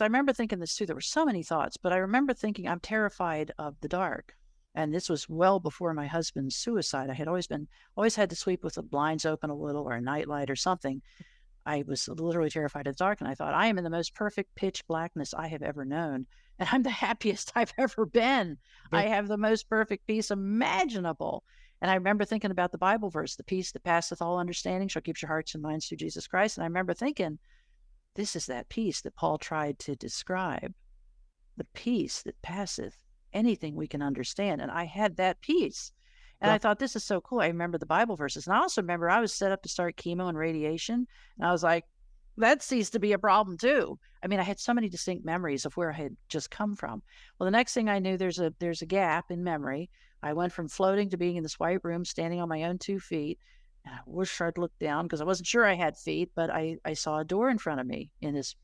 I remember thinking this too. There were so many thoughts, but I remember thinking I'm terrified of the dark. And this was well before my husband's suicide. I had always had to sleep with the blinds open a little or a nightlight or something. I was literally terrified of the dark. And I thought, I am in the most perfect pitch blackness I have ever known. And I'm the happiest I've ever been. I That have the most perfect peace imaginable. And I remember thinking about the Bible verse, the peace that passeth all understanding shall keep your hearts and minds through Jesus Christ. And I remember thinking, this is that peace that Paul tried to describe, the peace that passeth anything we can understand. And I had that peace. And I that thought, this is so cool. I remember the Bible verses. And I also remember I was set up to start chemo and radiation. And I was like, that ceased to be a problem too. I mean, I had so many distinct memories of where I had just come from. Well, the next thing I knew, there's a gap in memory. I went from floating to being in this white room, standing on my own 2 feet. And I wish I'd looked down because I wasn't sure I had feet, but I saw a door in front of me in this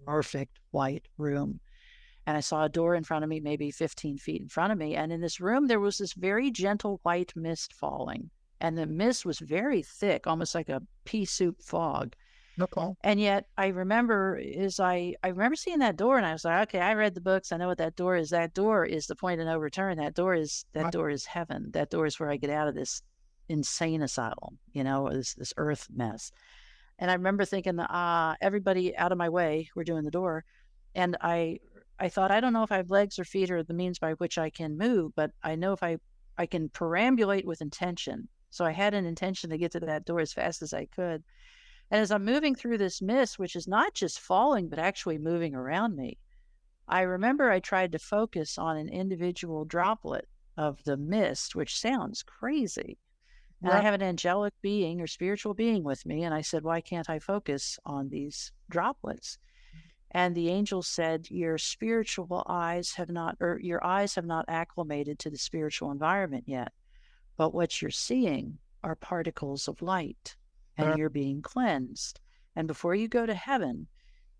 perfect white room. And I saw a door in front of me, maybe 15 feet in front of me. And in this room, there was this very gentle white mist falling. And the mist was very thick, almost like a pea soup fog. okay. And yet I remember I remember seeing that door and I was like, okay, I read the books. I know what that door is. That door is the point of no return. That Right. door is heaven. That door is where I get out of this insane asylum, this earth mess. And I remember thinking, everybody out of my way, we're doing the door. And I thought, I don't know if I have legs or feet or the means by which I can move, but I know if I can perambulate with intention. So I had an intention to get to that door as fast as I could. And as I'm moving through this mist, which is not just falling, but actually moving around me, I remember I tried to focus on an individual droplet of the mist, which sounds crazy. And I Right. have an angelic being or spiritual being with me. And I said, why can't I focus on these droplets? And the angel said, your spiritual eyes have not, or your eyes have not acclimated to the spiritual environment yet. But what you're seeing are particles of light, and That you're being cleansed. And before you go to heaven,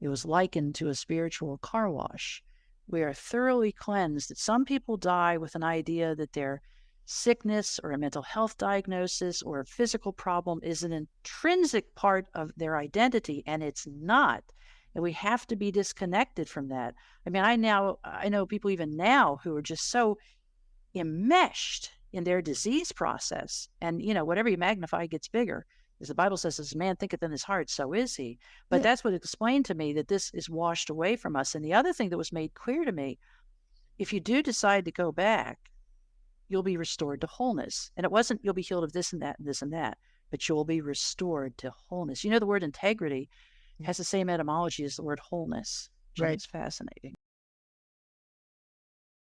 it was likened to a spiritual car wash. We are thoroughly cleansed. That some people die with an idea that their sickness or a mental health diagnosis or a physical problem is an intrinsic part of their identity, and it's not. And we have to be disconnected from that. I mean, I know people even now who are just so enmeshed in their disease process. And, whatever you magnify gets bigger. As the Bible says, as a man thinketh in his heart, so is he. But yeah. that's what explained to me that this is washed away from us. And the other thing that was made clear to me, if you do decide to go back, you'll be restored to wholeness. And it wasn't you'll be healed of this and that and this and that, but you'll be restored to wholeness. The word integrity has the same etymology as the word wholeness, which I think Right. is fascinating.